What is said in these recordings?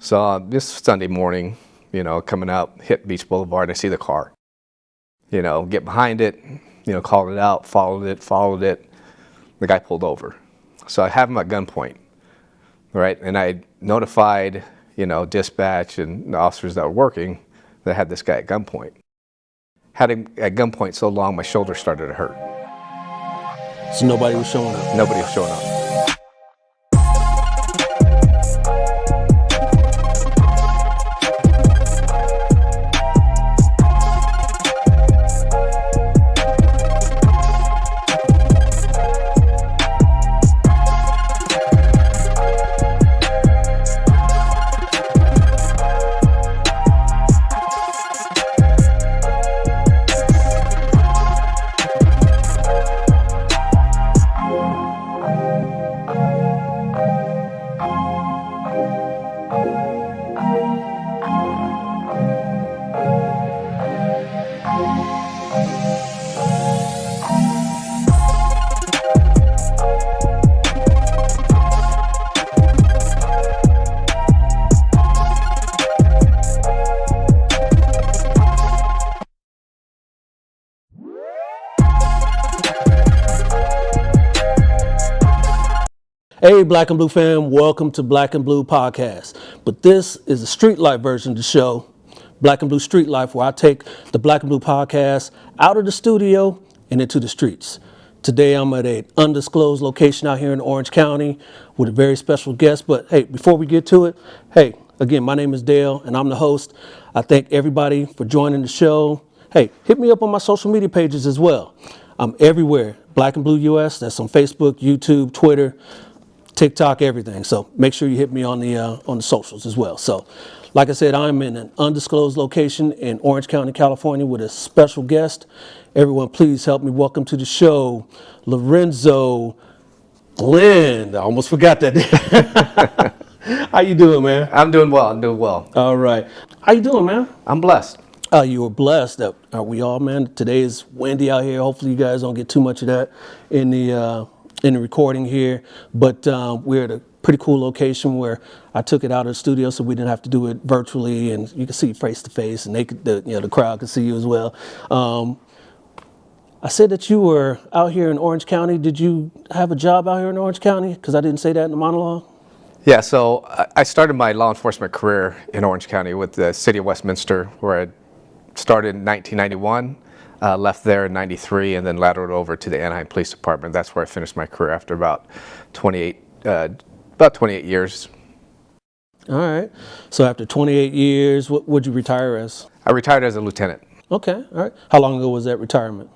So this Sunday morning, coming out, hit Beach Boulevard, and I see the car. Get behind it, called it out, followed it. The guy pulled over. So I have him at gunpoint, right? And I notified, dispatch and the officers that were working that I had this guy at gunpoint. Had him at gunpoint so long, my shoulder started to hurt. So nobody was showing up? Nobody was showing up. Hey, Black and Blue fam, welcome to Black and Blue Podcast. But this is the street life version of the show, Black and Blue Street Life, where I take the Black and Blue Podcast out of the studio and into the streets. Today I'm at an undisclosed location out here in Orange County with a very special guest. But hey, before we get to it, hey, again, my name is Dale and I'm the host. I thank everybody for joining the show. Hey, hit me up on my social media pages as well. I'm everywhere, Black and Blue US, that's on Facebook, YouTube, Twitter, TikTok, everything. So make sure you hit me on the socials as well. So like I said, I'm in an undisclosed location in Orange County, California with a special guest. Everyone, please help me welcome to the show, Lorenzo Glenn. I almost forgot that. How you doing, man? I'm doing well. All right. How you doing, man? I'm blessed. You were blessed. Are we all, man? Today is windy out here. Hopefully you guys don't get too much of that in the recording here, but we're at a pretty cool location where I took it out of the studio so we didn't have to do it virtually, and you can see face to face, and the crowd can see you as well. I said that you were out here in Orange County. Did you have a job out here in Orange County? Because I didn't say that in the monologue. Yeah, so I started my law enforcement career in Orange County with the city of Westminster, where I started in 1991. Left there in 93 and then lateraled over to the Anaheim Police Department. That's where I finished my career after about 28 years. All right. So after 28 years, what would you retire as? I retired as a lieutenant. Okay. All right. How long ago was that retirement?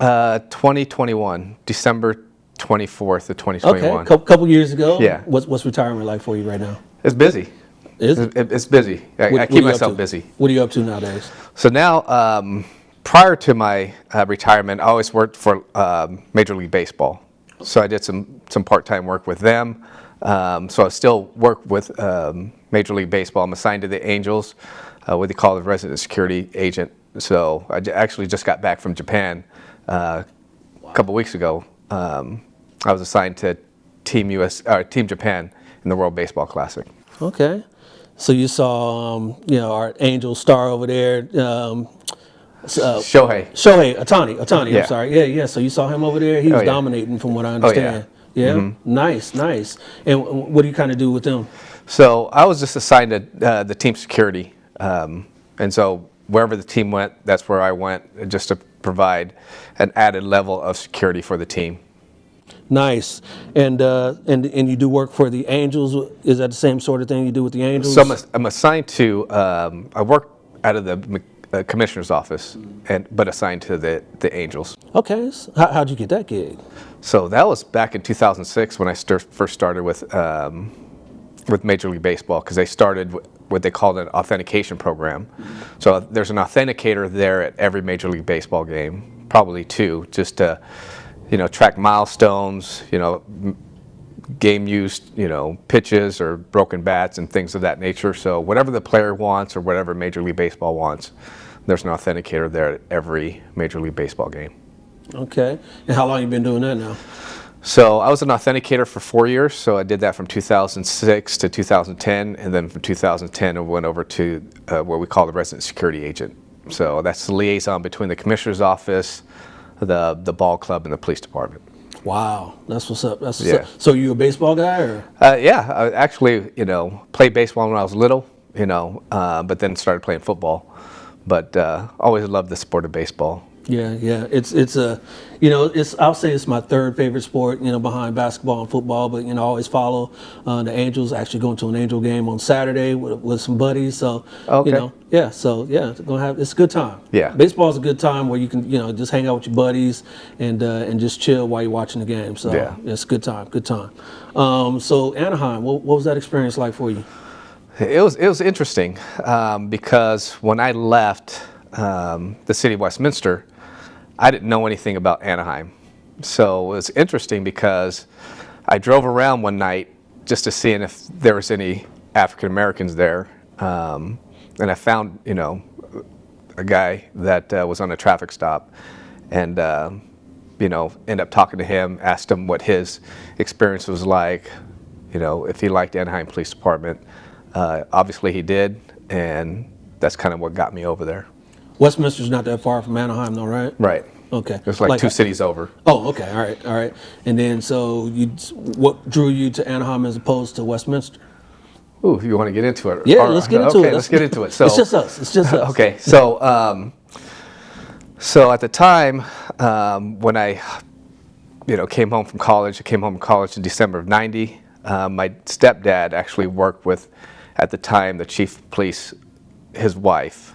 2021, December 24th of 2021. Okay. Couple years ago. Yeah. What's retirement like for you right now? It's busy. It's busy. I keep myself busy. What are you up to nowadays? So now, prior to my retirement, I always worked for Major League Baseball. So I did some part-time work with them. So I still work with Major League Baseball. I'm assigned to the Angels, what they call the resident security agent. So I actually just got back from Japan a couple weeks ago. I was assigned to Team Japan in the World Baseball Classic. Okay. So you saw, our Angel star over there. Shohei Ohtani. Yeah. I'm sorry. Yeah. So you saw him over there. He was dominating, from what I understand. Yeah. Mm-hmm. Nice. And what do you kind of do with them? So I was just assigned to the team security, and so wherever the team went, that's where I went, just to provide an added level of security for the team. Nice. And you do work for the Angels. Is that the same sort of thing you do with the Angels? So I'm assigned to. I work out of the commissioner's office, but assigned to the Angels. Okay. So how'd you get that gig? So that was back in 2006 when I first started with Major League Baseball, because they started what they called an authentication program. So there's an authenticator there at every Major League Baseball game, probably two, just to track milestones, game used, pitches or broken bats and things of that nature. So whatever the player wants or whatever Major League Baseball wants, there's an authenticator there at every Major League Baseball game. Okay. And how long you been doing that now? So I was an authenticator for 4 years. So I did that from 2006 to 2010, and then from 2010 I went over to what we call the resident security agent. So that's the liaison between the commissioner's office, the ball club, and the police department. Wow, that's what's up. That's what's Yeah. up. So you a baseball guy or? Yeah, I actually, played baseball when I was little, but then started playing football. But always loved the sport of baseball. Yeah. It's a, I'll say it's my third favorite sport, behind basketball and football. But I always follow the Angels. Actually going to an Angel game on Saturday with some buddies. So Okay. it's a good time. Yeah. Baseball is a good time where you can just hang out with your buddies and just chill while you're watching the game. So Yeah. it's a good time. Good time. So Anaheim, what was that experience like for you? It was interesting because when I left the city of Westminster, I didn't know anything about Anaheim. So it was interesting because I drove around one night just to see if there was any African Americans there, and I found a guy that was on a traffic stop, and ended up talking to him, asked him what his experience was like, if he liked Anaheim Police Department. Obviously he did, and that's kind of what got me over there. Westminster's not that far from Anaheim, though, right? Right. Okay. It's like 2 cities over. Oh, okay. All right. And then, so what drew you to Anaheim as opposed to Westminster? Ooh, you want to get into it? Yeah, let's get into it. Okay, let's get into it. So it's just us. Okay, so so at the time when I came home from college, in December of '90. My stepdad actually worked with, at the time, the chief of police, his wife.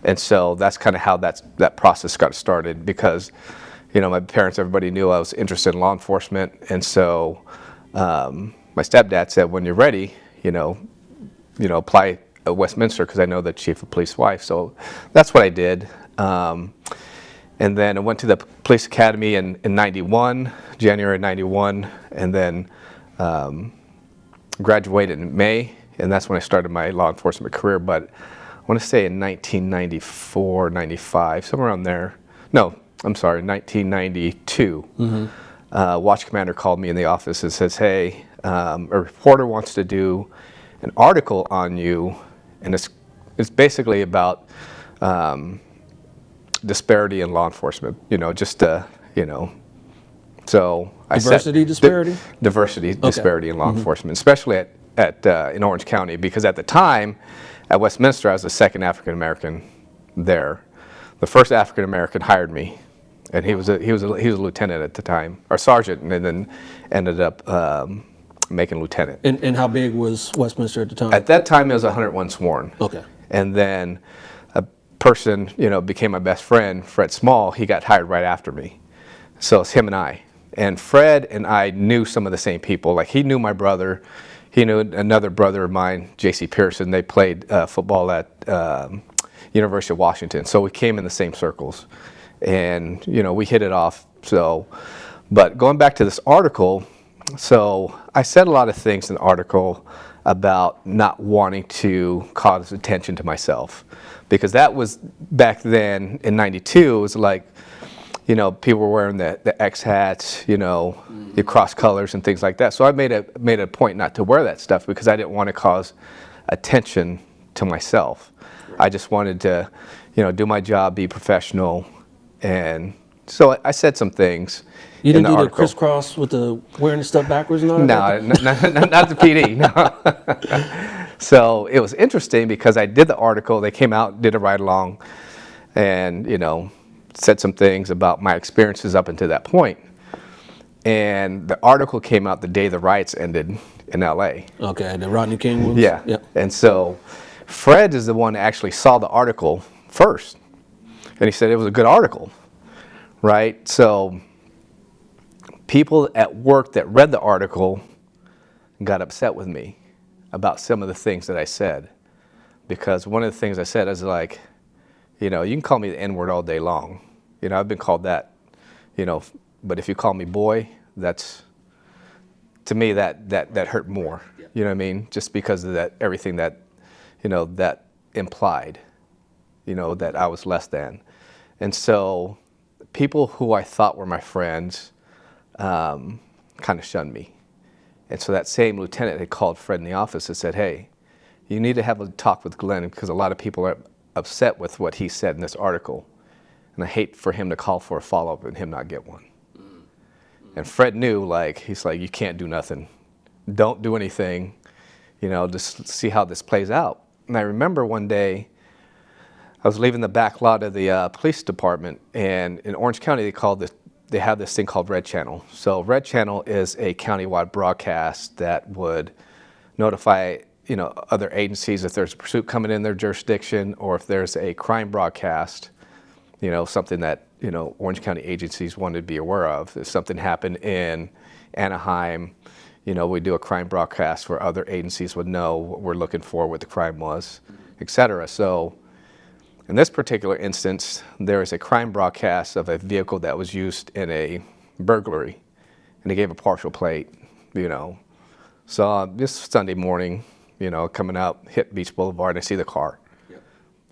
And so that's kind of how that process got started, because my parents, everybody knew I was interested in law enforcement. And so my stepdad said, when you're ready, apply at Westminster, because I know the chief of police wife. So that's what I did. And then I went to the police academy in '91, January '91, and then graduated in May, and that's when I started my law enforcement career. But I want to say in 1994, 95, somewhere around there. No, I'm sorry, 1992. Watch commander called me in the office and says, hey, a reporter wants to do an article on you, and it's basically about disparity in law enforcement, so Diversity, disparity? Disparity in law enforcement, especially in Orange County, because at the time at Westminster I was the second African American there. The first African American hired me, and he was a lieutenant at the time, or sergeant, and then ended up making lieutenant. And how big was Westminster at the time? At that time it was 101 sworn. Okay. And then a person became my best friend, Fred Small. He got hired right after me, so it's him and I. And Fred and I knew some of the same people. Like, he knew my brother. He knew another brother of mine, J.C. Pearson. They played football at University of Washington. So we came in the same circles. And, we hit it off. So, but going back to this article, so I said a lot of things in the article about not wanting to cause attention to myself. Because that was, back then in '92, it was like, people were wearing the X hats, the cross colors and things like that. So I made a point not to wear that stuff, because I didn't want to cause attention to myself. I just wanted to, do my job, be professional. And so I said some things. You didn't do article. the crisscross with the wearing the stuff backwards and all that? No, not the PD, no. So it was interesting because I did the article, they came out, did a ride-along, and, said some things about my experiences up until that point. And the article came out the day the riots ended in LA. Okay, the Rodney King ones? Yeah. Yep. And so Fred is the one that actually saw the article first. And he said it was a good article, right? So people at work that read the article got upset with me about some of the things that I said. Because one of the things I said is like, you can call me the N-word all day long. I've been called that, but if you call me boy, that's, to me, that hurt more. Yeah. You know what I mean? Just because of that, everything that, that implied, that I was less than. And so people who I thought were my friends kind of shunned me. And so that same lieutenant had called Fred in the office and said, hey, you need to have a talk with Glenn because a lot of people are upset with what he said in this article. And I hate for him to call for a follow-up and him not get one. And Fred knew, he's like, you can't do nothing. Don't do anything, just see how this plays out. And I remember one day, I was leaving the back lot of the police department, and in Orange County, they have this thing called Red Channel. So Red Channel is a countywide broadcast that would notify, other agencies if there's a pursuit coming in their jurisdiction, or if there's a crime broadcast, something that, Orange County agencies wanted to be aware of. If something happened in Anaheim, we do a crime broadcast where other agencies would know what we're looking for, what the crime was, et cetera. So in this particular instance, there is a crime broadcast of a vehicle that was used in a burglary, and they gave a partial plate, So this Sunday morning, coming out, hit Beach Boulevard, and I see the car.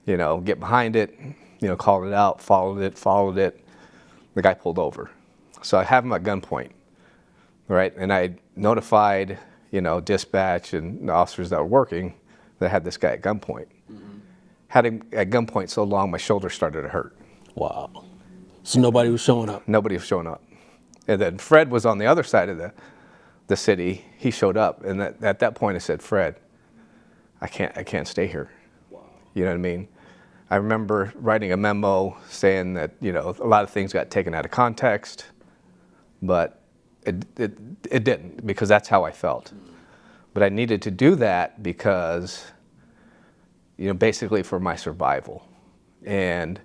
Yep. Get behind it, called it out, followed it. The guy pulled over. So I have him at gunpoint, right? And I notified, dispatch and the officers that were working that I had this guy at gunpoint. Had him at gunpoint so long, my shoulder started to hurt. Wow. So nobody was showing up? Nobody was showing up. And then Fred was on the other side of the city. He showed up. And at that point, I said, Fred, I can't stay here. Wow. You know what I mean? I remember writing a memo saying that, a lot of things got taken out of context, but it didn't, because that's how I felt. But I needed to do that because, basically for my survival. And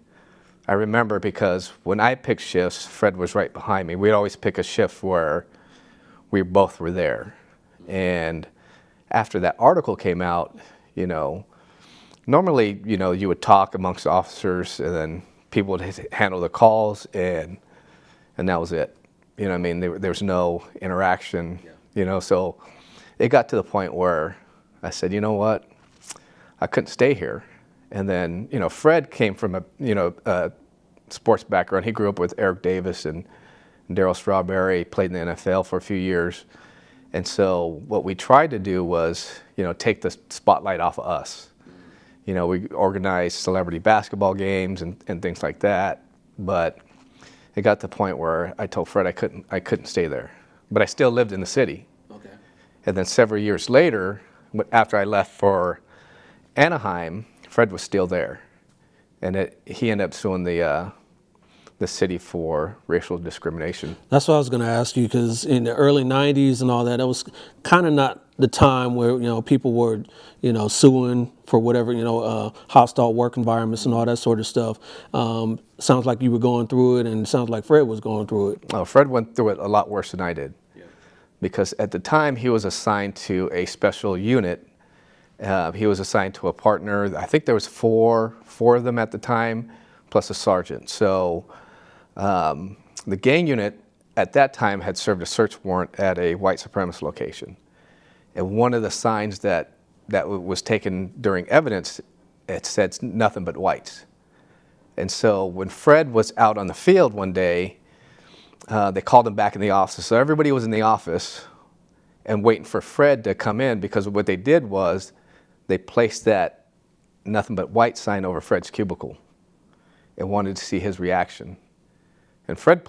I remember because when I picked shifts, Fred was right behind me. We'd always pick a shift where we both were there. And after that article came out, normally, you would talk amongst officers, and then people would handle the calls, and that was it. There was no interaction, So it got to the point where I said, you know what? I couldn't stay here. And then, Fred came from a sports background. He grew up with Eric Davis and Darryl Strawberry, played in the NFL for a few years. And so what we tried to do was, take the spotlight off of us. We organized celebrity basketball games and things like that. But it got to the point where I told Fred I couldn't stay there. But I still lived in the city. Okay. And then several years later, after I left for Anaheim, Fred was still there. And he ended up suing the city for racial discrimination. That's what I was going to ask you, because in the early 90s and all that, that was kind of not the time where, people were, suing for whatever, hostile work environments and all that sort of stuff. Sounds like you were going through it, and it sounds like Fred was going through it. Oh, Fred went through it a lot worse than I did. Yeah. Because at the time, he was assigned to a special unit. He was assigned to a partner. I think there was four of them at the time, plus a sergeant. So the gang unit at that time had served a search warrant at a white supremacist location. And one of the signs that was taken during evidence, it said nothing but whites. And so when Fred was out on the field one day, they called him back in the office. So everybody was in the office and waiting for Fred to come in, because what they did was they placed that nothing but white sign over Fred's cubicle and wanted to see his reaction. And Fred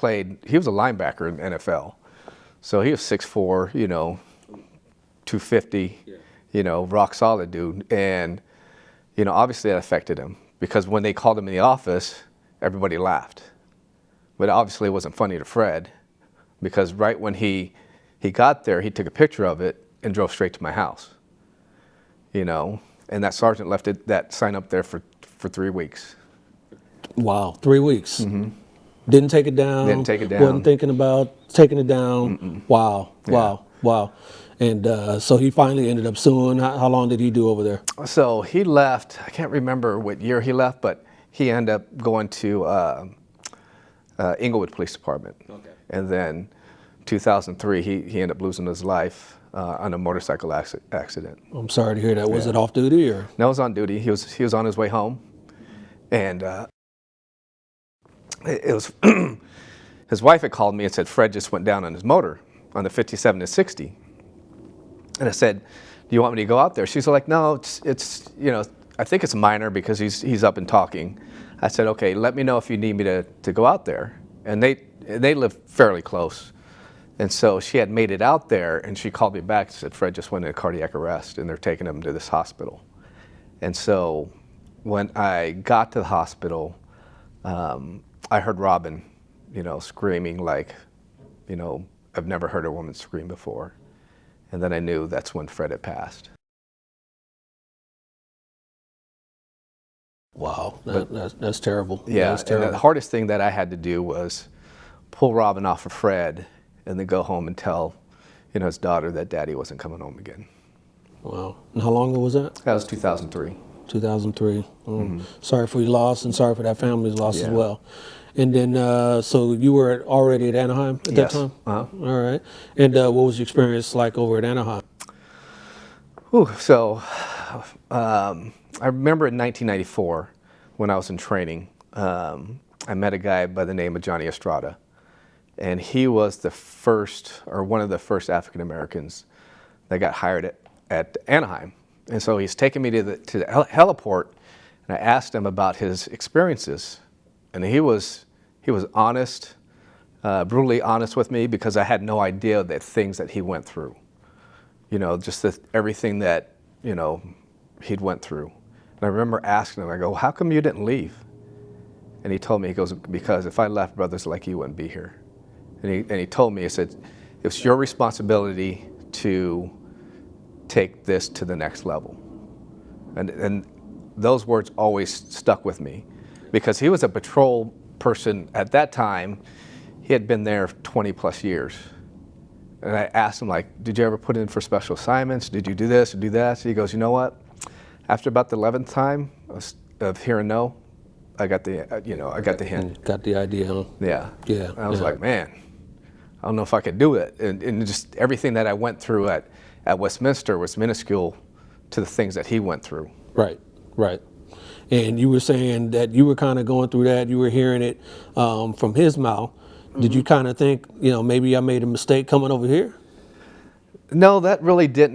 he was a linebacker in the NFL. So he was 6'4", 250, rock solid dude. And, obviously that affected him, because when they called him in the office, everybody laughed. But obviously it wasn't funny to Fred, because right when he got there, he took a picture of it and drove straight to my house. And that sergeant left that sign up there for 3 weeks. Wow, 3 weeks. Mm-hmm. Didn't take it down. Didn't take it down. Wasn't thinking about taking it down. Mm-mm. Wow, yeah. wow. And so he finally ended up suing. How long did he do over there? So he left, I can't remember what year he left, but he ended up going to Inglewood Police Department. Okay. And then 2003, he ended up losing his life on a motorcycle accident. I'm sorry to hear that. Was it off duty or? No, it was on duty. He was on his way home, and it was his wife had called me and said Fred just went down on his motor, on the 57 and 60. And I said, do you want me to go out there? She's like, no, it's I think it's minor because he's up and talking. I said, okay, let me know if you need me to go out there. And they live fairly close. And so she had made it out there, and she called me back and said, Fred just went into cardiac arrest, and they're taking him to this hospital. And so when I got to the hospital, I heard Robin, screaming like, I've never heard a woman scream before. And then I knew that's when Fred had passed. Wow, that's terrible. Yeah, That's terrible. and the hardest thing that I had to do was pull Robin off of Fred and then go home and tell, his daughter that Daddy wasn't coming home again. Wow. And how long ago was that? That was 2003. 2003. Sorry for your loss, and sorry for that family's loss as well. And then, so you were already at Anaheim at that time? Uh-huh. All right. And what was your experience like over at Anaheim? So I remember in 1994 when I was in training, I met a guy by the name of Johnny Estrada. And he was one of the first African Americans that got hired at Anaheim. And so he's taking me to the heliport, and I asked him about his experiences. And he was honest, brutally honest with me, because I had no idea the things that he went through. Just everything that, he'd went through. And I remember asking him, I go, how come you didn't leave? And he told me, he goes, because if I left, brothers like you wouldn't be here. And he told me, he said, it's your responsibility to take this to the next level. And those words always stuck with me, because he was a patrol person at that time. He had been there 20 plus years. And I asked him, like, did you ever put in for special assignments? Did you do this or do that? So he goes, you know what? After about the 11th time of hearing no, I got the hint. Got the idea, huh? Yeah. Yeah. I was like, man, I don't know if I could do it. And just everything that I went through at Westminster was minuscule to the things that he went through. Right. And you were saying that you were kind of going through that, you were hearing it from his mouth. Did you kind of think, maybe I made a mistake coming over here? No, that really did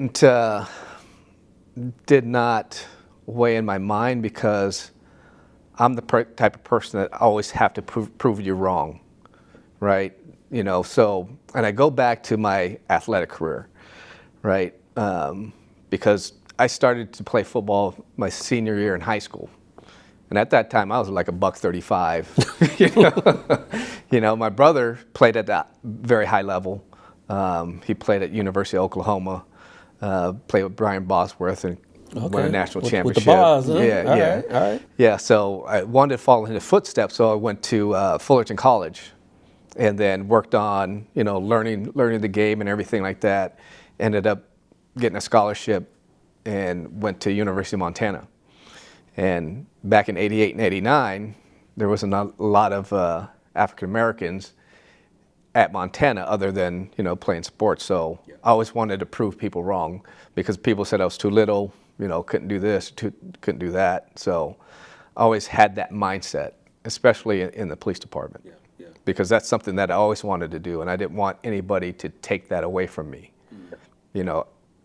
not weigh in my mind, because I'm the type of person that always have to prove you wrong, right? So, and I go back to my athletic career, right? Because I started to play football my senior year in high school. And at that time, I was like a $135. My brother played at that very high level. He played at University of Oklahoma, played with Brian Bosworth, and won a national championship. With the Boz, huh? Yeah. All right. Yeah, so I wanted to follow in his footsteps, so I went to Fullerton College, and then worked on, learning the game and everything like that. Ended up getting a scholarship and went to University of Montana. And back in '88 and '89, there wasn't a lot of African Americans at Montana other than, playing sports. So I always wanted to prove people wrong, because people said I was too little, couldn't do this, couldn't do that. So I always had that mindset, especially in the police department, because that's something that I always wanted to do, and I didn't want anybody to take that away from me.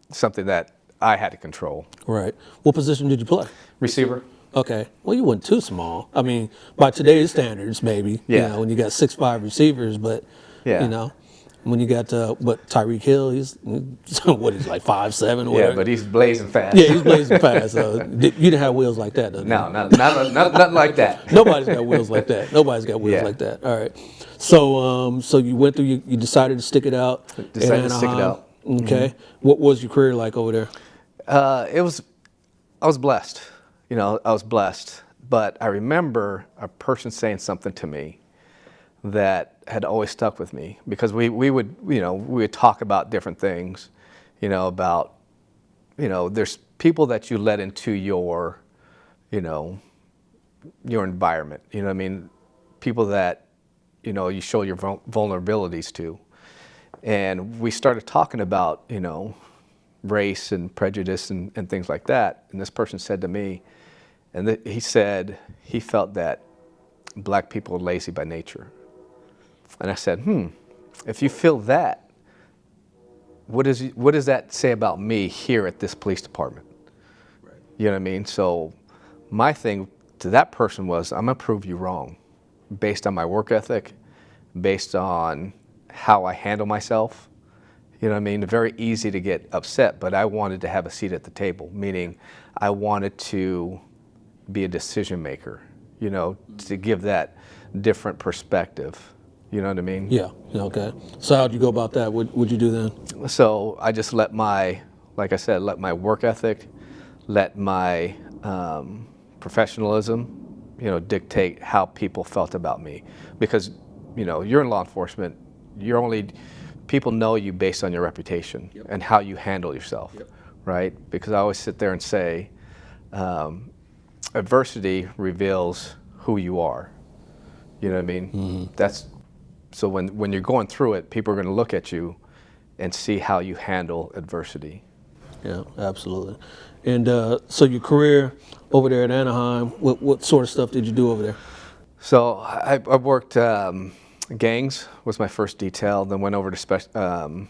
Something that I had to control. Right. What position did you play? Receiver. Okay. Well, you weren't too small. I mean, by today's standards, maybe. Yeah. When you got 6'5" receivers, but when you got Tyreek Hill, he's like 5'7" or whatever. Yeah, but he's blazing fast. Yeah, he's blazing fast. You didn't have wheels like that, though. No, nothing like that. Nobody's got wheels like that. Nobody's got wheels like that. All right. So you went through. You decided to stick it out. Decided to stick it out. Okay. Mm-hmm. What was your career like over there? I was blessed. I was blessed. But I remember a person saying something to me that had always stuck with me, because we would talk about different things, about, there's people that you let into your environment, what I mean? People that, you show your vulnerabilities to. And we started talking about, race and prejudice and things like that. And this person said to me, and he said he felt that black people are lazy by nature. And I said, if you feel that, what does that say about me here at this police department? Right. You know what I mean? So my thing to that person was, I'm gonna prove you wrong, based on my work ethic, based on how I handle myself. You know what I mean? Very easy to get upset, but I wanted to have a seat at the table, meaning I wanted to be a decision maker, you know, to give that different perspective. You know what I mean? Yeah. Okay. So how'd you go about that? What'd you do then? So I just let like I said, let my work ethic, let my professionalism, you know, dictate how people felt about me. Because, you know, you're in law enforcement, people know you based on your reputation and how you handle yourself, right? Because I always sit there and say, adversity reveals who you are. You know what I mean? So when you're going through it, people are going to look at you and see how you handle adversity. Yeah, absolutely. And so your career over there at Anaheim, what sort of stuff did you do over there? So I worked, gangs was my first detail, then went over to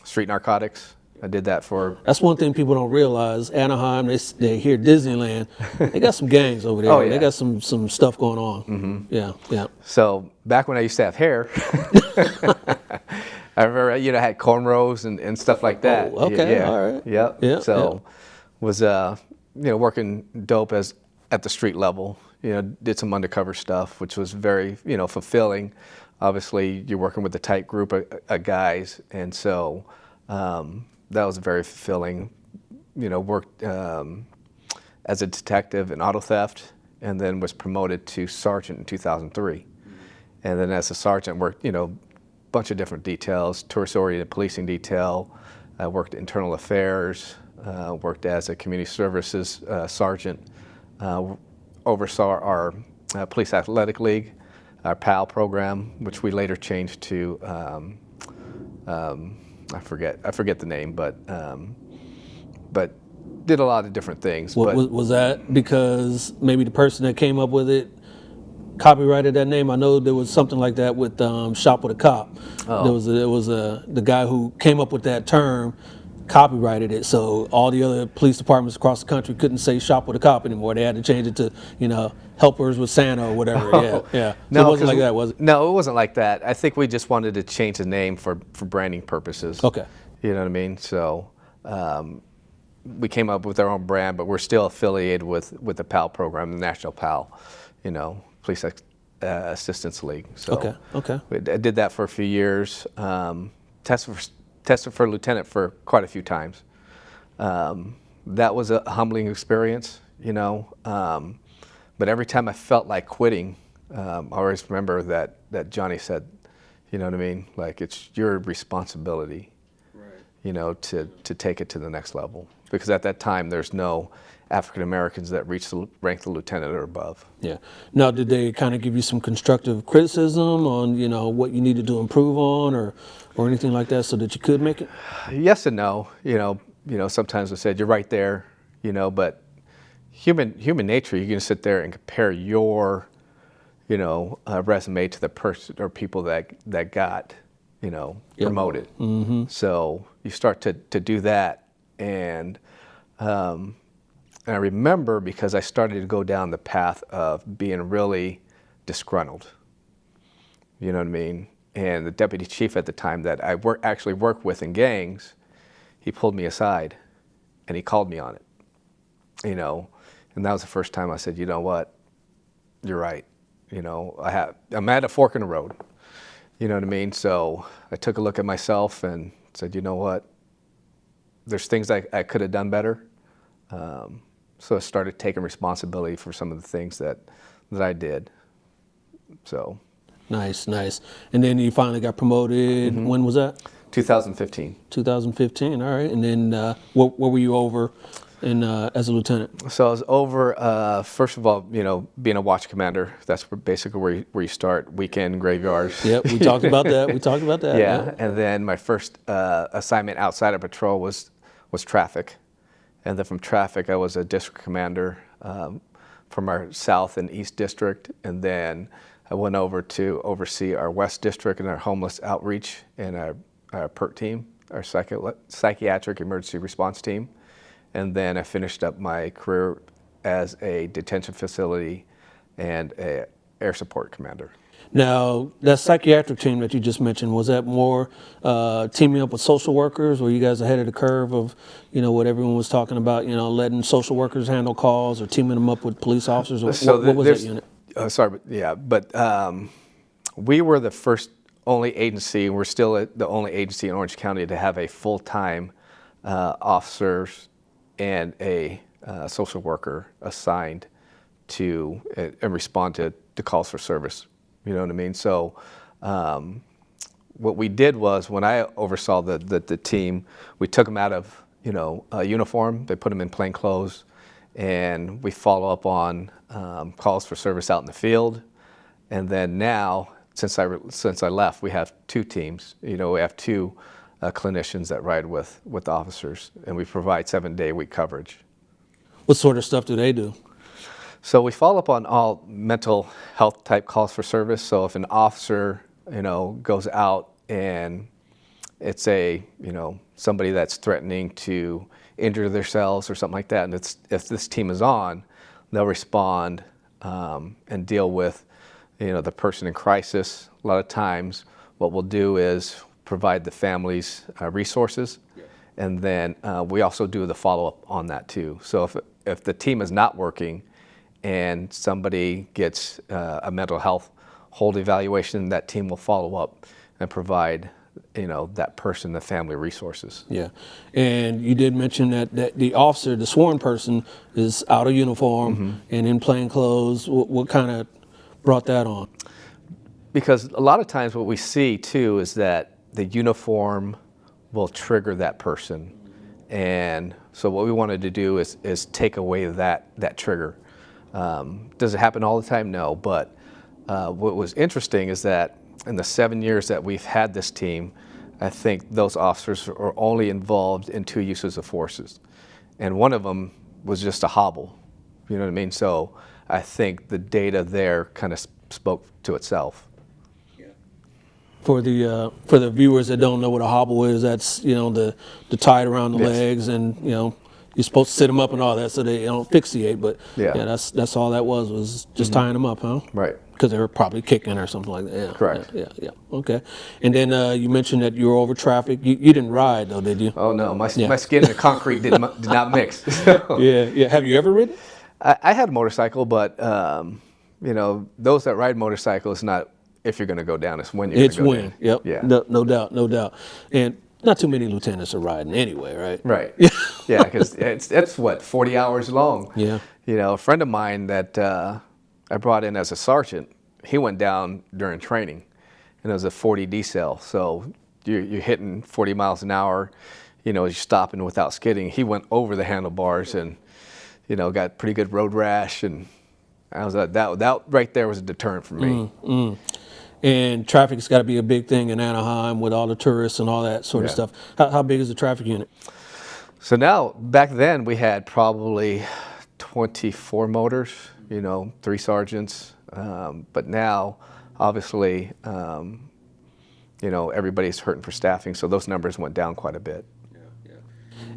street narcotics. I did that for... That's one thing people don't realize. Anaheim, they hear Disneyland. They got some gangs over there. Oh, yeah. They got some stuff going on. Mm-hmm. Yeah. So back when I used to have hair, I remember, you know, I had cornrows and stuff like that. Oh, okay, Yeah. all right. Yep. Yeah, So was, you know, working dope at the street level. You know, did some undercover stuff, which was very, you know, fulfilling. Obviously, you're working with a tight group of guys, and so that was very fulfilling. You know, worked as a detective in auto theft, and then was promoted to sergeant in 2003. And then as a sergeant, worked, you know, a bunch of different details, tourist-oriented policing detail. I worked internal affairs, worked as a community services sergeant, oversaw our police athletic league, our PAL program, which we later changed to, I forget the name, but did a lot of different things. Was that because maybe the person that came up with it copyrighted that name? I know there was something like that with Shop with a Cop. Oh. There was the guy who came up with that term copyrighted it, so all the other police departments across the country couldn't say Shop with a Cop anymore. They had to change it to, you know, Helpers with Santa or whatever. Yeah. So No, it wasn't like that, was it? No, it wasn't like that. I think we just wanted to change the name for branding purposes. Okay. You know what I mean? So we came up with our own brand, but we're still affiliated with the PAL program, the National PAL, you know, Police Assistance League. So Okay. I did that for a few years. Tested for lieutenant for quite a few times. That was a humbling experience, you know. But every time I felt like quitting, I always remember that Johnny said, you know what I mean? Like, it's your responsibility, you know, to take it to the next level. Because at that time, there's no African Americans that reached the rank of lieutenant or above. Yeah. Now, did they kind of give you some constructive criticism on, you know, what you needed to improve on or anything like that so that you could make it? Yes and no. You know, sometimes I said, you're right there, you know, but human nature, you're going to sit there and compare your, you know, resume to the person or people that got, you know, promoted. Mm-hmm. So you start to do that, and I remember because I started to go down the path of being really disgruntled. You know what I mean? And the deputy chief at the time that I actually worked with in gangs, he pulled me aside and he called me on it. You know, and that was the first time I said, you know what, you're right. You know, I'm at a fork in the road. You know what I mean? So I took a look at myself and said, you know what, there's things I could have done better. So I started taking responsibility for some of the things that I did. So. Nice. And then you finally got promoted. Mm-hmm. When was that? 2015. 2015. All right. And then what were you over as a lieutenant? So I was over, first of all, you know, being a watch commander. That's basically where you start, weekend graveyards. Yep, we talked about that. Yeah, and then my first assignment outside of patrol was traffic. And then from traffic, I was a district commander from our South and East District. And then I went over to oversee our West District and our homeless outreach and our PERT team. our psychiatric emergency response team. And then I finished up my career as a detention facility and a air support commander. Now, that psychiatric team that you just mentioned, was that more teaming up with social workers? Were you guys ahead of the curve of, what everyone was talking about, letting social workers handle calls or teaming them up with police officers? Or So what was that unit? We were the first only agency, and we're still the only agency in Orange County to have a full-time officer and a social worker assigned to and respond to calls for service. You know what I mean? So what we did was, when I oversaw the team, we took them out of uniform. They put them in plain clothes, and we follow up on calls for service out in the field. And then now, since I left, we have two teams. We have two clinicians that ride with officers, and we provide 7-day-a-week coverage. What sort of stuff do they do? So we follow up on all mental health type calls for service. So if an officer, goes out and it's somebody that's threatening to injure themselves or something like that, and if this team is on, they'll respond and deal with, the person in crisis. A lot of times, what we'll do is provide the families resources, and then we also do the follow-up on that too. So if the team is not working, and somebody gets a mental health hold evaluation, that team will follow up and provide, that person, the family resources. Yeah, and you did mention that the officer, the sworn person, is out of uniform and in plain clothes. What kind of brought that on? Because a lot of times what we see too is that the uniform will trigger that person. And so what we wanted to do is take away that trigger. Does it happen all the time? No, but what was interesting is that in the 7 years that we've had this team, I think those officers are only involved in 2 uses of forces. And one of them was just a hobble, you know what I mean? So I think the data there kind of spoke to itself. For the viewers that don't know what a hobble is, that's the tie around the legs, and you're supposed to sit them up and all that so they don't asphyxiate. But that's all that was just tying them up, huh? Right. Because they were probably kicking or something like that. Yeah. Correct. Yeah. Okay. And then you mentioned that you were over traffic. You didn't ride though, did you? Oh no, my skin and the concrete did not mix. Yeah. Have you ever ridden? I had a motorcycle, but those that ride motorcycles, not if you're going to go down, it's when you're going to go down. Yep. Yeah. No doubt. And not too many lieutenants are riding anyway, right? Right. Yeah, because it's what, 40 hours long. Yeah. A friend of mine that I brought in as a sergeant, he went down during training, and it was a 40 decel. So you're hitting 40 miles an hour, you're stopping without skidding. He went over the handlebars and, got pretty good road rash, and I was that right there was a deterrent for me. And traffic's got to be a big thing in Anaheim with all the tourists and all that sort of stuff. How big is the traffic unit? So now, back then, we had probably 24 motors, 3 sergeants. But now, obviously, everybody's hurting for staffing, so those numbers went down quite a bit.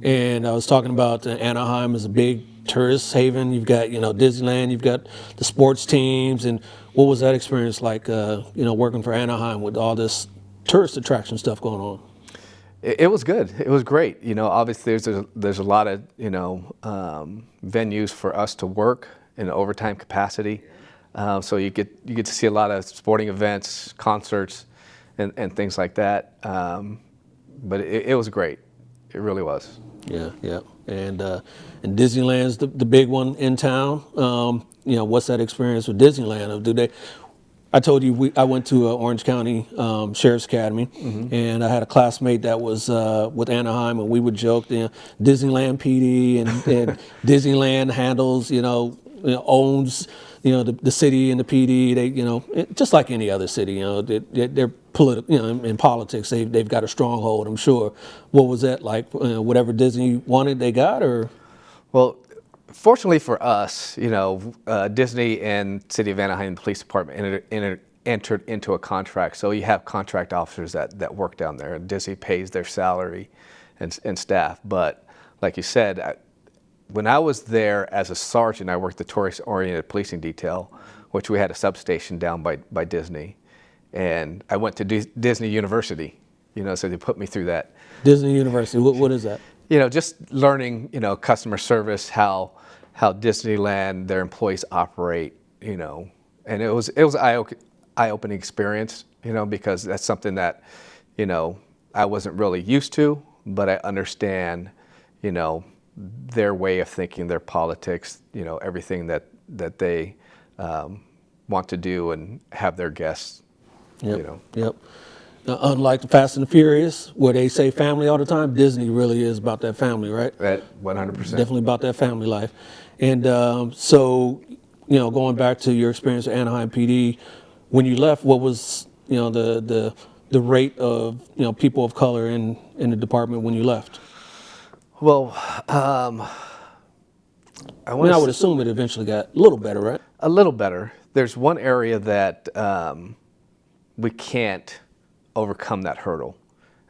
And I was talking about Anaheim is a big tourist haven. You've got, Disneyland, you've got the sports teams. And what was that experience like, working for Anaheim with all this tourist attraction stuff going on? It was good. It was great. Obviously there's a lot of, venues for us to work in overtime capacity. So you get to see a lot of sporting events, concerts, and things like that. But it was great. It really was. Yeah. And Disneyland's the big one in town. What's that experience with Disneyland? I told you I went to Orange County Sheriff's Academy, and I had a classmate that was with Anaheim, and we would joke, Disneyland PD and Disneyland handles, owns, the city and the PD. They, just like any other city, they're political, in politics, they've got a stronghold, I'm sure. What was that like? Whatever Disney wanted, they got, or? Well, fortunately for us, Disney and City of Anaheim Police Department entered into a contract. So you have contract officers that work down there, and Disney pays their salary and staff. But like you said, when I was there as a sergeant, I worked the tourist-oriented policing detail, which we had a substation down by Disney. And I went to Disney University, so they put me through that. Disney University, what is that? Just learning, customer service, how Disneyland, their employees operate, and it was eye-opening experience, because that's something that, I wasn't really used to, but I understand, their way of thinking, their politics, everything that they want to do and have their guests, Yep. Now, unlike the Fast and the Furious, where they say family all the time, Disney really is about that family, right? That 100%. Definitely about that family life. And so, going back to your experience at Anaheim PD, when you left, what was, the rate of, people of color in the department when you left? Well, I would assume it eventually got a little better, right? A little better. There's one area that we can't overcome that hurdle,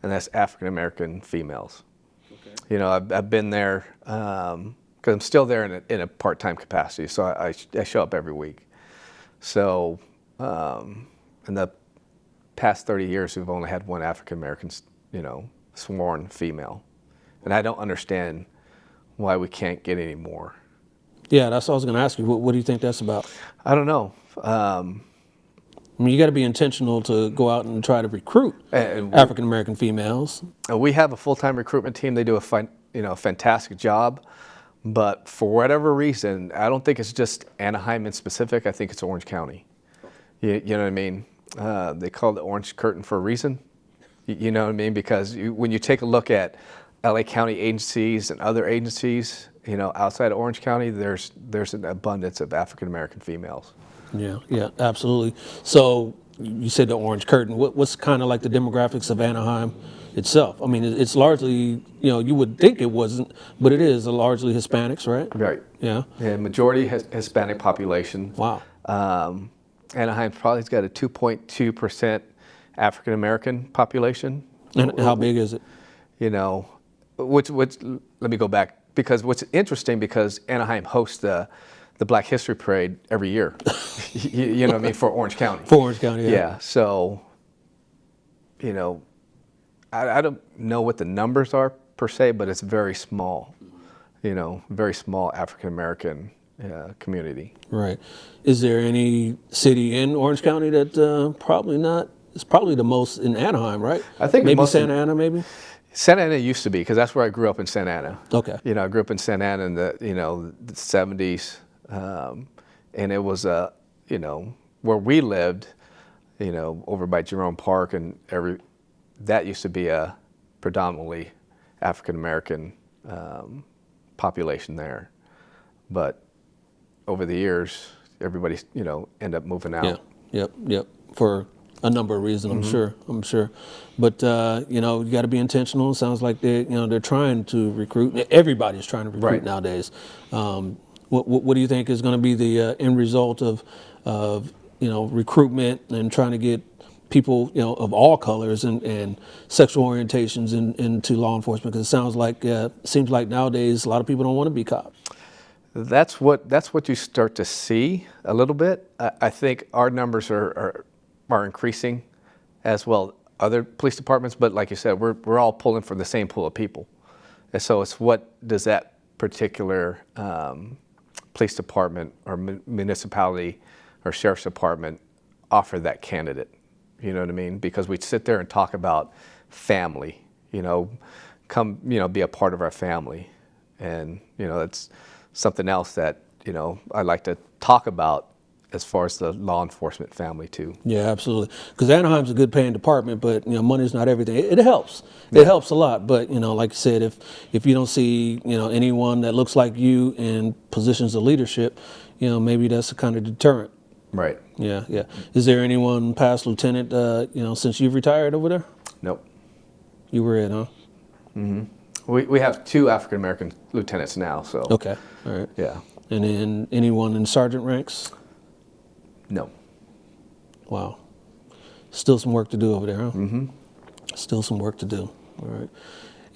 and that's African American females. Okay. I've been there because I'm still there in a part-time capacity, so I show up every week. So in the past 30 years, we've only had one African American, sworn female, and I don't understand why we can't get any more. Yeah, that's what I was going to ask you. What do you think that's about? I don't know. I mean, you got to be intentional to go out and try to recruit African American females. We have a full-time recruitment team. They do a fantastic job, but for whatever reason, I don't think it's just Anaheim in specific. I think it's Orange County. You know what I mean? They call it the Orange Curtain for a reason. You know what I mean? Because when you take a look at LA County agencies and other agencies, outside of Orange County, there's an abundance of African American females. Yeah, absolutely. So you said the Orange Curtain. What's kind of like the demographics of Anaheim itself? I mean, it's largely, you would think it wasn't, but it is largely Hispanics, right? Right. Yeah. Yeah, majority Hispanic population. Wow. Anaheim probably's got a 2.2% African American population. And how big is it? Which let me go back, because what's interesting, because Anaheim hosts the Black History Parade every year. You know what I mean, for Orange County. For Orange County, yeah. Yeah, so, I don't know what the numbers are per se, but it's very small, very small African American community. Right. Is there any city in Orange County that probably not? It's probably the most in Anaheim, right? I think maybe Santa Ana, maybe. Santa Ana used to be, because that's where I grew up in Santa Ana. Okay. I grew up in Santa Ana in the the 70s, and it was where we lived, over by Jerome Park, and that used to be a predominantly African American population there, but over the years, everybody's end up moving out. Yeah. Yep. For a number of reasons, I'm sure. But you got to be intentional. It sounds like they're trying to recruit. Everybody's trying to recruit Right. nowadays. What do you think is going to be the end result of recruitment and trying to get people of all colors and sexual orientations into law enforcement? Because it seems like nowadays a lot of people don't want to be cops. That's what you start to see a little bit. I think our numbers are increasing as well, other police departments, but like you said, we're all pulling from the same pool of people. And so it's, what does that particular police department or municipality or sheriff's department offer that candidate? You know what I mean? Because we sit there and talk about family, come, be a part of our family. And, that's something else that, I like to talk about as far as the law enforcement family too. Yeah, absolutely. Because Anaheim's a good paying department, but money's not everything. It helps. It helps a lot. But like you said, if you don't see anyone that looks like you in positions of leadership, maybe that's a kind of deterrent. Right. Yeah. Is there anyone past lieutenant since you've retired over there? Nope. You were it, huh? Mm-hmm. We have 2 African American lieutenants now. So. Okay. All right. Yeah. And then anyone in sergeant ranks? No. Wow. Still some work to do over there, huh? Mm-hmm. Still some work to do. All right.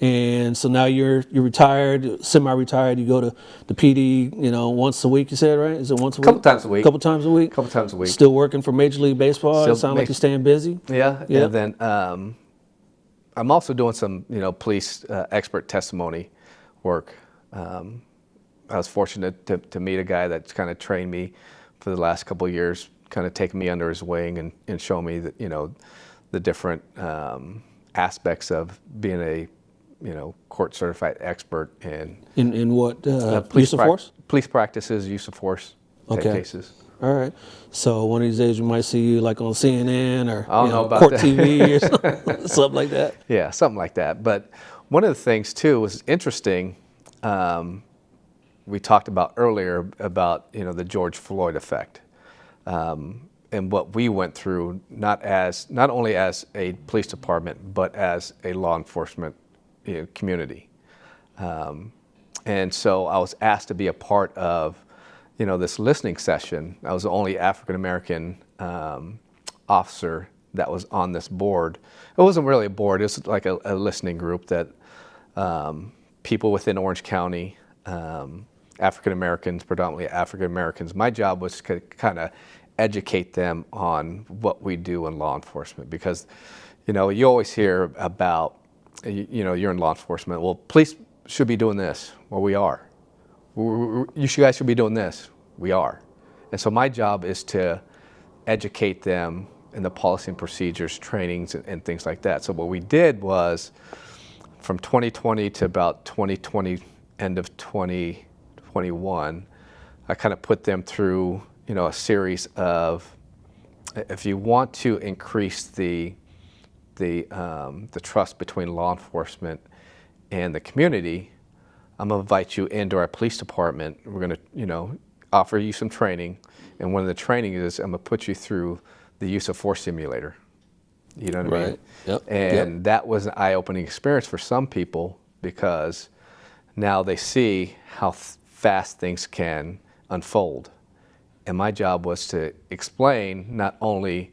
And so now you're retired, semi-retired. You go to the PD, once a week. You said, right? Is it once a week? Couple times a week. Couple times a week. Couple times a week. Still working for Major League Baseball. Still It sounds like you're staying busy. Yeah. Yeah. And then I'm also doing some, police expert testimony work. I was fortunate to meet a guy that's kind of trained me for the last couple of years, kind of taking me under his wing and show me that, the different aspects of being a, court certified expert in what use of force? Police practices, use of force cases. All right. So one of these days we might see you like on CNN or I don't know about court that. TV or something like that. Yeah, something like that. But one of the things too was interesting. We talked about earlier about the George Floyd effect, and what we went through not only as a police department but as a law enforcement community. And so I was asked to be a part of this listening session. I was the only African American officer that was on this board. It wasn't really a board, it was like a listening group that people within Orange County, African Americans, predominantly African Americans, my job was to kind of educate them on what we do in law enforcement. Because you always hear about, you're in law enforcement, well, police should be doing this. Well, we are. You guys should be doing this. We are. And so my job is to educate them in the policy and procedures, trainings, and things like that. So what we did was, from 2020 to about 2020, end of 2021, I kind of put them through, a series of, if you want to increase the trust between law enforcement and the community, I'm going to invite you into our police department. We're going to, offer you some training. And one of the training is I'm going to put you through the use of force simulator. You know what I mean? Yep. And that was an eye-opening experience for some people, because now they see how fast things can unfold. And my job was to explain not only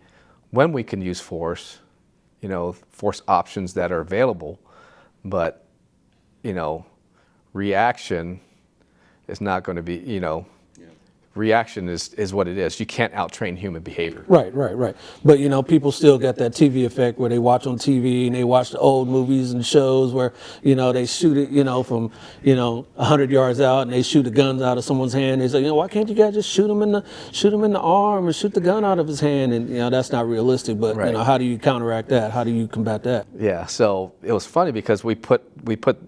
when we can use force, force options that are available, but, reaction is not going to be, reaction is what it is. You can't out-train human behavior. Right. But, people still got that TV effect where they watch on TV and they watch the old movies and shows where, they shoot it, from, 100 yards out, and they shoot the guns out of someone's hand. They say, why can't you guys just shoot him in the arm or shoot the gun out of his hand? And, that's not realistic. But, Right. How do you counteract that? How do you combat that? Yeah, so it was funny because we put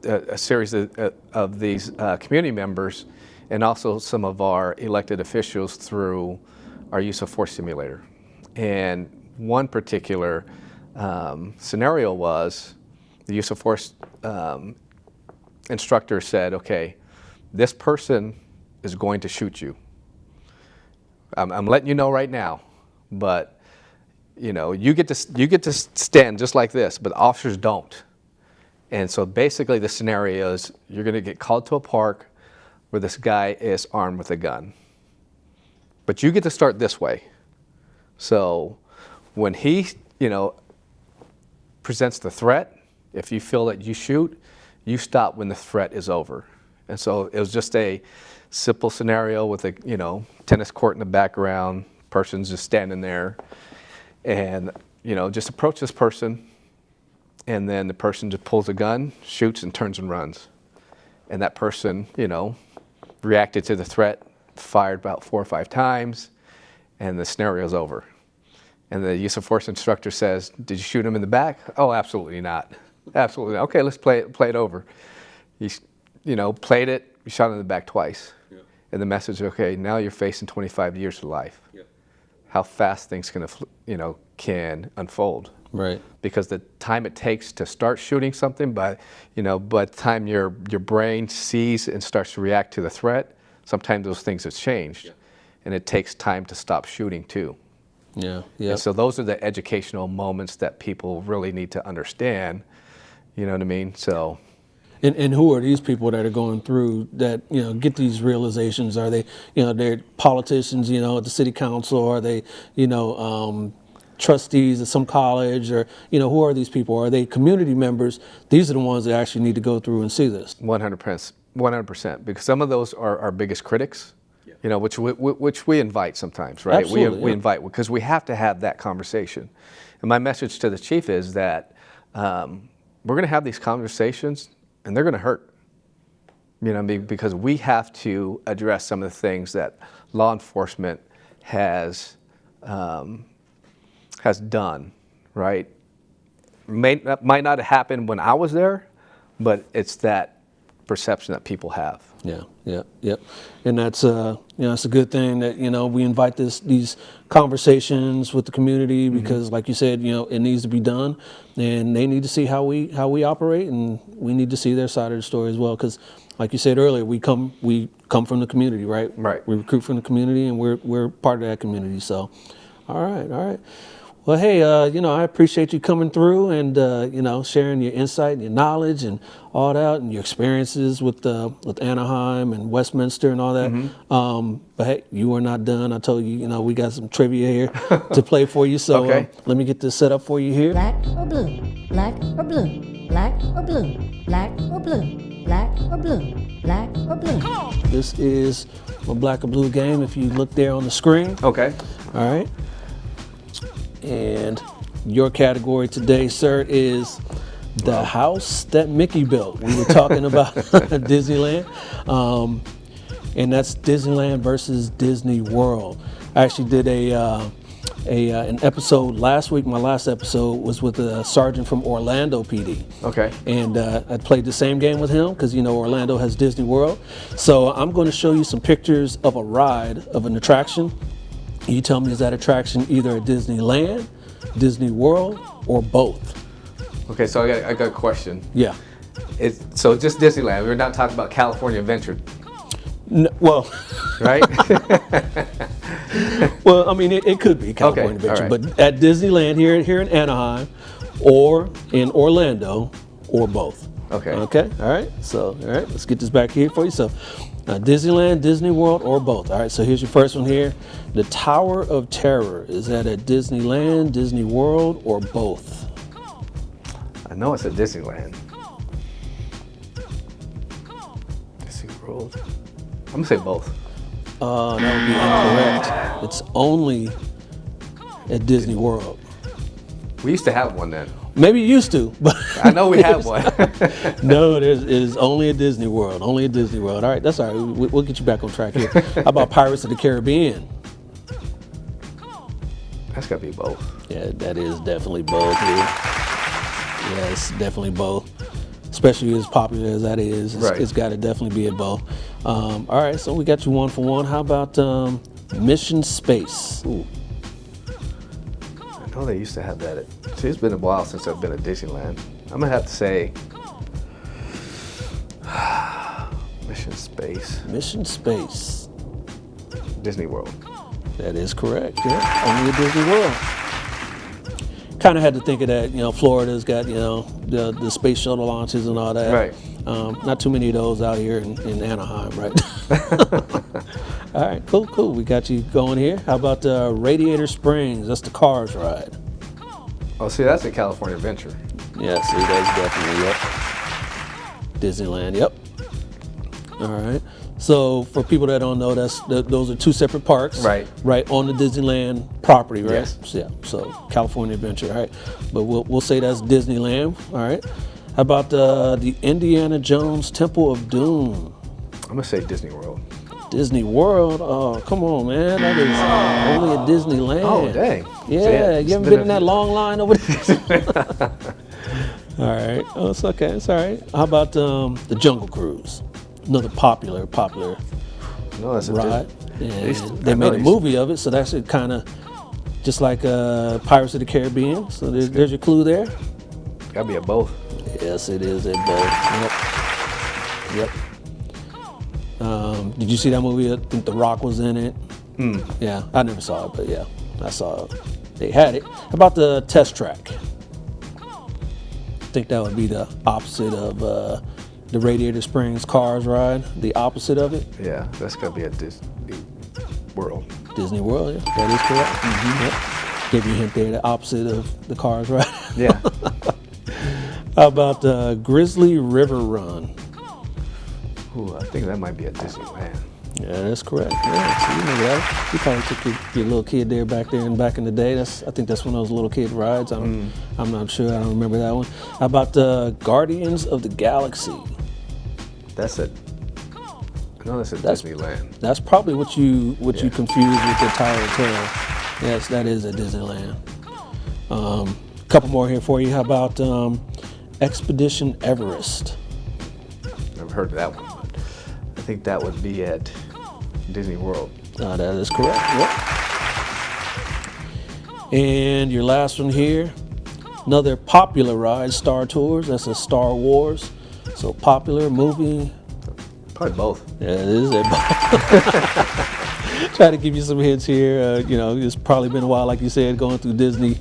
a series of these community members and also some of our elected officials through our use of force simulator. And one particular scenario was the use of force instructor said, okay, this person is going to shoot you. I'm letting you know right now, but you get to stand just like this, but officers don't. And so basically the scenario is you're going to get called to a park where this guy is armed with a gun. But you get to start this way. So when he, presents the threat, if you feel that you shoot, you stop when the threat is over. And so it was just a simple scenario with a, tennis court in the background, person's just standing there, and, just approach this person, and then the person just pulls a gun, shoots, and turns and runs. And that person, reacted to the threat, fired about 4 or 5 times, and the scenario's over. And the use of force instructor says, did you shoot him in the back? Oh, absolutely not. Absolutely not. Okay, let's play it over. He, played it, you shot him in the back twice. Yeah. And the message, okay, now you're facing 25 years to life. Yeah. How fast things can unfold. Right. Because the time it takes to start shooting something, by the time your brain sees and starts to react to the threat, sometimes those things have changed. Yeah. And it takes time to stop shooting too. Yeah. And so those are the educational moments that people really need to understand. You know what I mean? So. And who are these people that are going through that, get these realizations? Are they, they're politicians, at the city council? Are they, trustees at some college, or who are these people? Are they community members? These are the ones that actually need to go through and see this. 100%, because some of those are our biggest critics, which we invite sometimes, right? Absolutely, we invite, because we have to have that conversation. And my message to the chief is that we're going to have these conversations, and they're going to hurt. Because we have to address some of the things that law enforcement has done, right? Might not have happened when I was there, but it's that perception that people have. Yeah. And that's it's a good thing that we invite these conversations with the community, because like you said, it needs to be done, and they need to see how we operate, and we need to see their side of the story as well, because like you said earlier, we come from the community, right? Right. We recruit from the community, and we're part of that community. So, all right. Well, hey, I appreciate you coming through and sharing your insight and your knowledge and all that, and your experiences with Anaheim and Westminster and all that. But hey, you are not done. I told you, we got some trivia here to play for you. So okay. Let me get this set up for you here. Black or blue? Black or blue? Black or blue? Black or blue? Black or blue? Black or blue? This is a black or blue game. If you look there on the screen. Okay. All right. And your category today, sir, is the house that Mickey built. We were talking about Disneyland, and that's Disneyland versus Disney World. I actually did an episode last week. My last episode was with a sergeant from Orlando PD. Okay. And I played the same game with him because Orlando has Disney World. So I'm going to show you some pictures of a ride of an attraction. You tell me, is that attraction either at Disneyland, Disney World, or both? Okay, so I got a question. Yeah. So just Disneyland. We're not talking about California Adventure, Well, right? well, I mean, it could be California Adventure, all right. but at Disneyland here in Anaheim, or in Orlando, or both. Okay. Okay. All right. So, all right, let's get this back here for you. So, Disneyland, Disney World, or both. All right. So here's your first one here. The Tower of Terror, is that at Disneyland, Disney World, or both? I know it's at Disneyland. Disney World. I'm gonna say both. That would be incorrect. It's only at Disney World. We used to have one then. Maybe you used to, but I know we had one. no, it is only at Disney World. Only at Disney World. All right, that's all right. We'll get you back on track here. How about Pirates of the Caribbean? That's gotta be both. Yeah, that is definitely both here. Yeah, it's definitely both. Especially as popular as that is, Right. It's got to definitely be at both. All right, so we got you 1 for 1. How about Mission Space? Ooh. I know they used to have that. See, it's been a while since I've been at Disneyland. I'm gonna have to say Mission Space. Mission Space. Disney World. That is correct. Yeah, only at Disney World. Kind of had to think of that. Florida's got the space shuttle launches and all that. Right. Not too many of those out here in Anaheim, right? All right, cool. We got you going here. How about Radiator Springs? That's the Cars ride. Oh, see, that's a California Adventure. Yeah, see, that's definitely, yep. Disneyland, yep. All right. So for people that don't know, those are two separate parks. Right. Right on the Disneyland property, right? Yes. Yeah. So California Adventure, all right. But we'll say that's Disneyland, all right. How about the Indiana Jones Temple of Doom? I'm gonna say Disney World. Disney World? Oh, come on, man. That is only at Disneyland. Oh, dang. Yeah, So, you haven't been in that long line over there? All right. Oh, it's okay. It's all right. How about the Jungle Cruise? Another popular No, that's a ride. Disney. And they made a movie of it, so that's kind of just like Pirates of the Caribbean. So there's your clue there. Gotta be at both. Yes, it is at both. Yep. Did you see that movie? I think The Rock was in it. Yeah, I never saw it, but yeah, I saw it. They had it. How about the Test Track? I think that would be the opposite of the Radiator Springs Cars ride. The opposite of it. Yeah, that's gotta be at Disney World. Disney World, yeah, that is correct. Gave you a hint there, the opposite of the cars, right? Yeah. How about Grizzly River Run? Ooh, I think that might be at Disneyland. Yeah, that's correct. Yeah, so you remember that. You probably took your little kid there back in the day. I think that's one of those little kid rides. I'm not sure. I don't remember that one. How about Guardians of the Galaxy? That's at. No, that's at Disneyland. That's probably what you confused with the Tower of Terror. Yes, that is at Disneyland. Couple more here for you. How about Expedition Everest? Never heard of that one, but I think that would be at Disney World. That is correct. Yep. And your last one here, another popular ride, Star Tours. That's a Star Wars. So popular movie. Probably both. Yeah, it is. Try to give you some hints here. It's probably been a while, like you said, going through Disney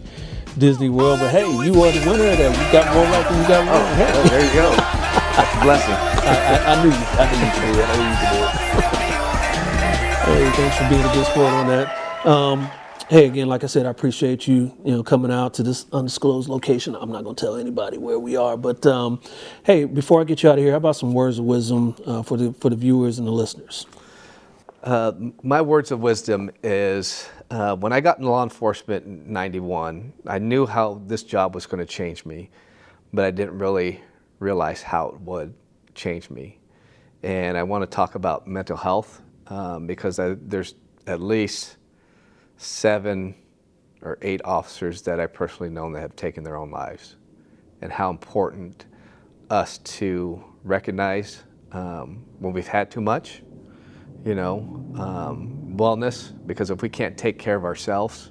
World. But hey, you are the winner of that. You got more right than you got wrong. Hey. Oh, there you go. That's a blessing. I knew you could do it. Hey, thanks for being a good sport on that. Hey, again, like I said, I appreciate you, coming out to this undisclosed location. I'm not going to tell anybody where we are, but hey, before I get you out of here, how about some words of wisdom for the viewers and the listeners? My words of wisdom is when I got in law enforcement in '91, I knew how this job was going to change me, but I didn't really realize how it would change me. And I want to talk about mental health because there's at least 7 or 8 officers that I personally know that have taken their own lives, and how important us to recognize when we've had too much, wellness, because if we can't take care of ourselves,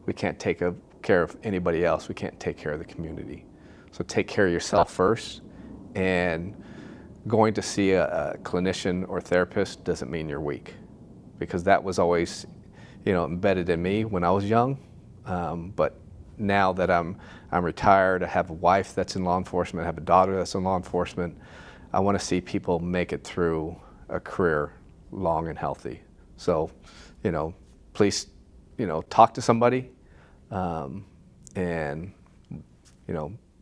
we can't take care of anybody else. We can't take care of the community. So take care of yourself first, and going to see a clinician or therapist doesn't mean you're weak, because that was always embedded in me when I was young, but now that I'm retired, I have a wife that's in law enforcement, I have a daughter that's in law enforcement. I want to see people make it through a career long and healthy. So, please, talk to somebody, and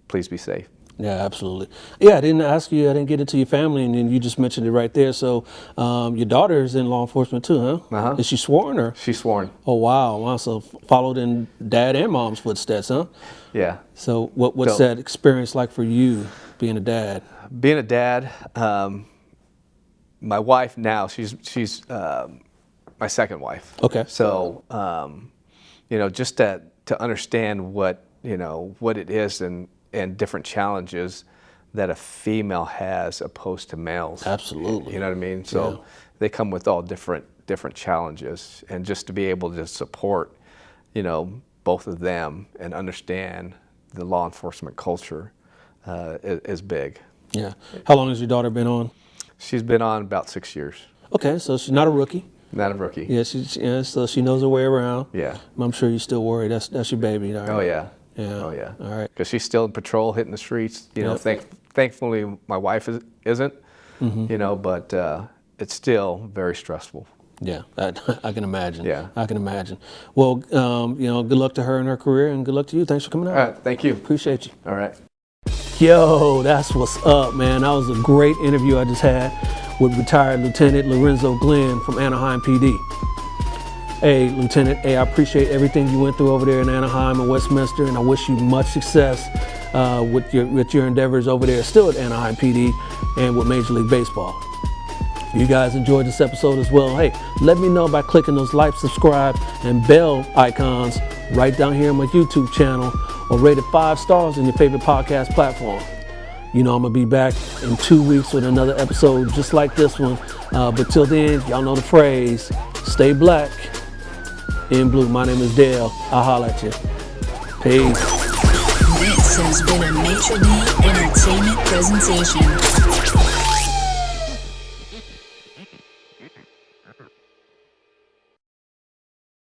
please be safe. Yeah, absolutely. Yeah, I didn't get into your family, and then you just mentioned it right there. So your daughter is in law enforcement too, huh? Uh-huh. Is she sworn or? She's sworn. Oh, wow. So followed in dad and mom's footsteps, huh? Yeah. So what's that experience like for you, being a dad? Being a dad, my wife now, she's my second wife. Okay. So, just to understand what it is and different challenges that a female has opposed to males. Absolutely. You know what I mean? So they come with all different challenges, and just to be able to support, both of them and understand the law enforcement culture is big. Yeah. How long has your daughter been on? She's been on about 6 years. Okay, so she's not a rookie. Not a rookie. Yeah, so she knows her way around. Yeah. I'm sure you're still worried. That's your baby. All right. Oh yeah. Yeah. Oh yeah. All right. Because she's still in patrol, hitting the streets. Thankfully my wife isn't. Mm-hmm. But it's still very stressful. Yeah, I can imagine. Yeah. I can imagine. Well, good luck to her in her career, and good luck to you. Thanks for coming out. All right. Thank you. Appreciate you. All right. Yo, that's what's up, man. That was a great interview I just had with retired Lieutenant Lorenzo Glenn from Anaheim PD. Hey, Lieutenant, I appreciate everything you went through over there in Anaheim and Westminster, and I wish you much success with your endeavors over there, still at Anaheim PD and with Major League Baseball. If you guys enjoyed this episode as well, hey, let me know by clicking those like, subscribe, and bell icons right down here on my YouTube channel, or rate it 5 stars in your favorite podcast platform. I'm going to be back in 2 weeks with another episode just like this one. But till then, y'all know the phrase, stay black in blue. My name is Dale. I'll holler at you. Peace. This has been a Major League Entertainment presentation.